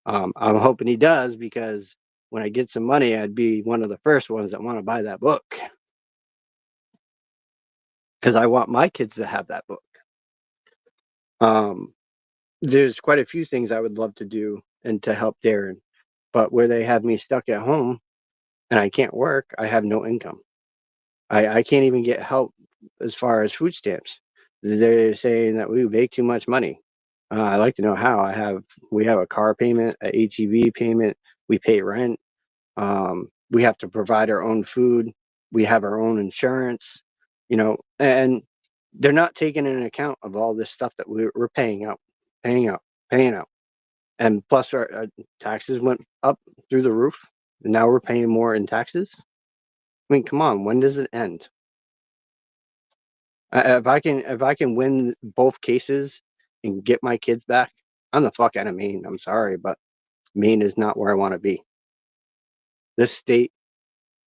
I'm hoping he does, because when I get some money, I'd be one of the first ones that want to buy that book, because I want my kids to have that book. There's quite a few things I would love to do and to help Darren, but where they have me stuck at home and I can't work, I have no income. I can't even get help as far as food stamps. They're saying that we make too much money. I'd like to know how. We have a car payment, an ATV payment, we pay rent, we have to provide our own food, we have our own insurance, and they're not taking into account of all this stuff that we're paying out, paying out, paying out. And plus our taxes went up through the roof. And now we're paying more in taxes. I mean, come on, when does it end? If I can win both cases and get my kids back, I'm the fuck out of Maine. I'm sorry, but Maine is not where I want to be. This state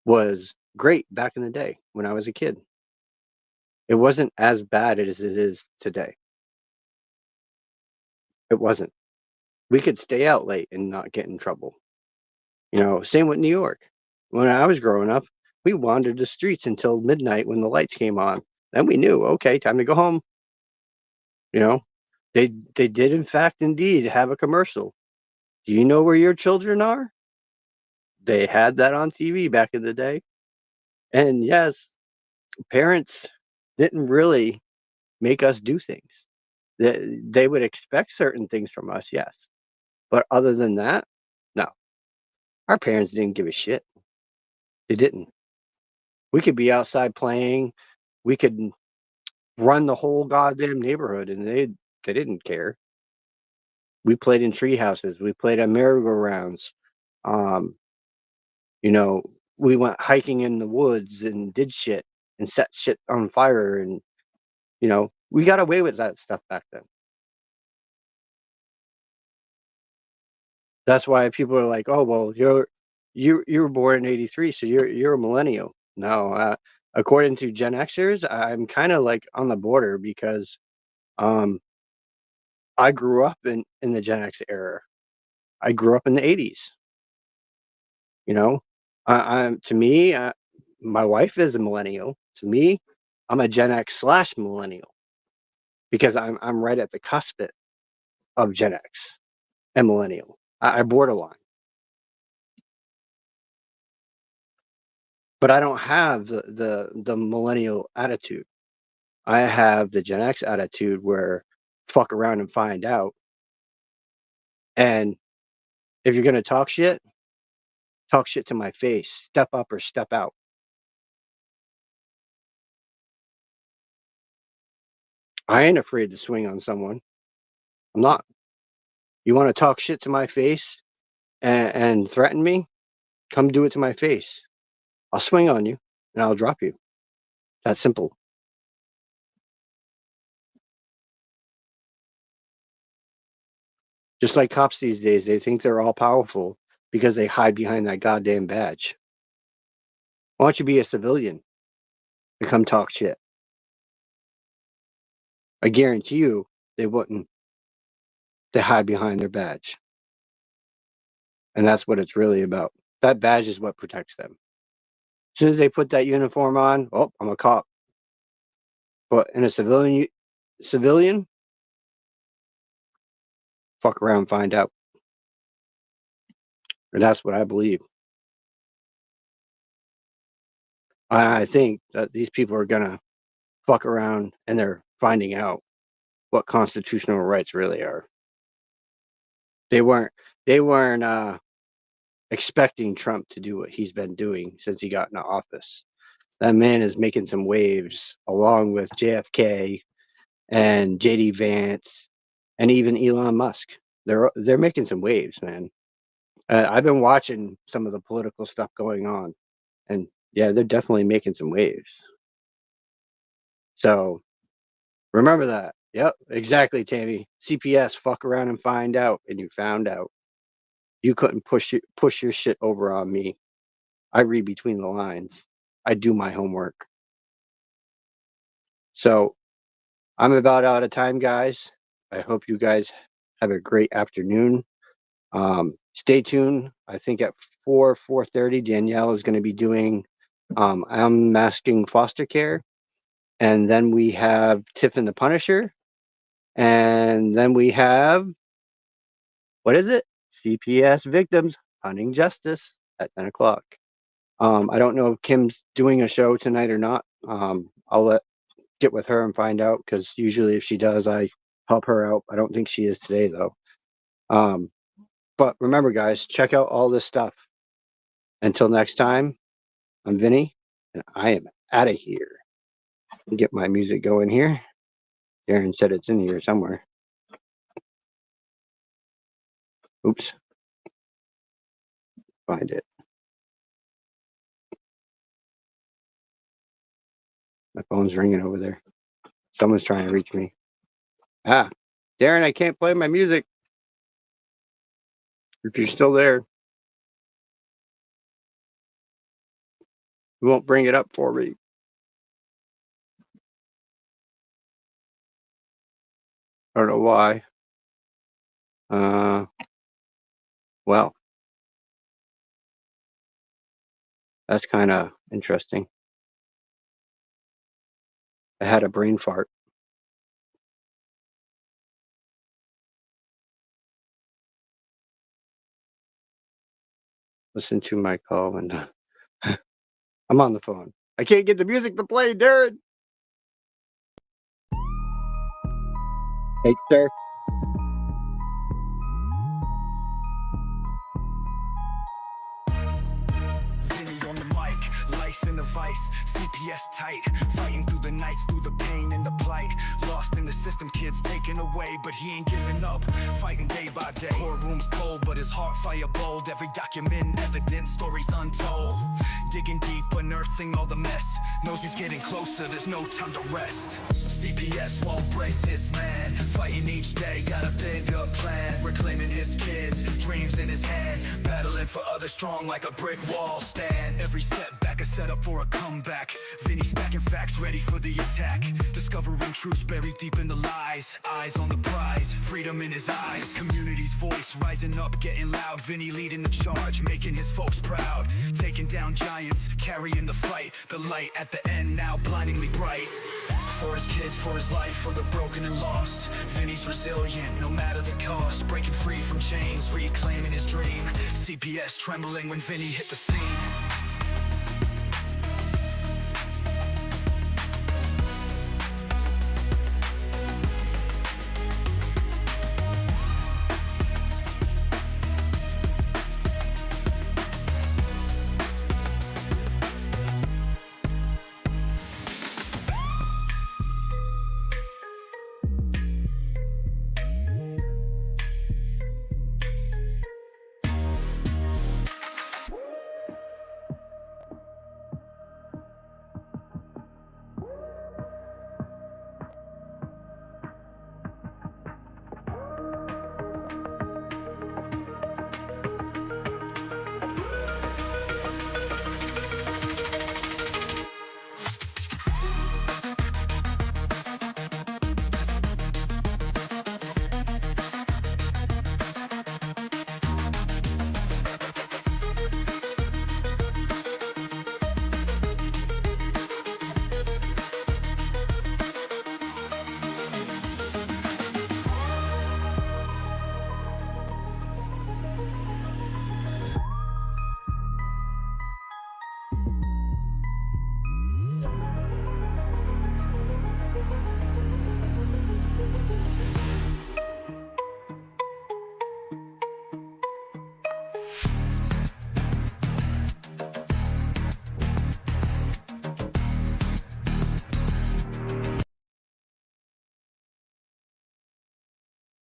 was great back in the day when I was a kid. It wasn't as bad as it is today. It wasn't. We could stay out late and not get in trouble. Same with New York. When I was growing up, we wandered the streets until midnight when the lights came on. Then we knew, okay, time to go home. You know, they did in fact indeed have a commercial. Do you know where your children are? They had that on TV back in the day. And yes, parents didn't really make us do things. They would expect certain things from us, yes. But other than that, no. Our parents didn't give a shit. They didn't. We could be outside playing. We could run the whole goddamn neighborhood, and they didn't care. We played in tree houses. We played on merry-go-rounds. Um, you know, we went hiking in the woods and did shit and set shit on fire, and we got away with that stuff back then. That's why people are like, "Oh, well, you were born in '83, so you're a millennial." No, according to Gen Xers, I'm kind of like on the border, because um, I grew up in the Gen X era. I grew up in the '80s. You know, to me, my wife is a millennial. To me, I'm a Gen X slash millennial, because I'm right at the cusp of Gen X and millennial. I borderline, but I don't have the millennial attitude. I have the Gen X attitude, where fuck around and find out. And if you're gonna talk shit to my face. Step up or step out. I ain't afraid to swing on someone. I'm not. You want to talk shit to my face and threaten me? Come do it to my face. I'll swing on you and I'll drop you. That's simple. Just like cops these days, they think they're all powerful because they hide behind that goddamn badge. Why don't you be a civilian and come talk shit? I guarantee you they wouldn't. They hide behind their badge. And that's what it's really about. That badge is what protects them. As soon as they put that uniform on, oh, I'm a cop. But in a civilian, fuck around, find out. And that's what I believe. I think that these people are gonna fuck around and they're finding out what constitutional rights really are. They weren't expecting Trump to do what he's been doing since he got into office. That man is making some waves, along with JFK and JD Vance and even Elon Musk. They're making some waves, man. I've been watching some of the political stuff going on, and yeah, they're definitely making some waves. So remember that. Yep, exactly, Tammy. CPS, fuck around and find out, and you found out. You couldn't push your shit over on me. I read between the lines. I do my homework. So I'm about out of time, guys. I hope you guys have a great afternoon. Stay tuned. I think at 4:30, Danielle is going to be doing Unmasking Foster Care. And then we have Tiffin the Punisher. And then we have, what is it? CPS Victims Hunting Justice at 10 o'clock. I don't know if Kim's doing a show tonight or not. I'll get with her and find out, because usually if she does, I help her out. I don't think she is today, though. But remember, guys, check out all this stuff. Until next time, I'm Vinny, and I am out of here. Get my music going here. Darren said it's in here somewhere. Oops. Find it. My phone's ringing over there. Someone's trying to reach me. Ah, Darren, I can't play my music. If you're still there, you won't bring it up for me. I don't know why. Well, that's kind of interesting. I had a brain fart. Listen to my call, and I'm on the phone. I can't get the music to play, Darren. Hey, sir. Vinny on the mic, life in a vice, CPS tight, fighting through the nights, through the pain and the plight. Lost in the system, kids taken away, but he ain't giving up, fighting day by day. Courtroom's cold, but his heart fire bold. Every document, evidence, stories untold. Digging deep, unearthing all the mess. Knows he's getting closer, there's no time to rest. CPS won't break this man, fighting each day, got a bigger plan. Reclaiming his kids, dreams in his hand, battling for others, strong like a brick wall stand. Every setback a setup for a comeback. Vinny stacking facts, ready for the attack. Discovering truths buried deep in the lies. Eyes on the prize, freedom in his eyes. Community's voice rising up, getting loud. Vinny leading the charge, making his folks proud. Taking down giants, carrying the fight. The light at the end now blindingly bright. For his kids, for his life, for the broken and lost. Vinny's resilient, no matter the cost. Breaking free from chains, reclaiming his dream. CPS trembling when Vinny hit the scene.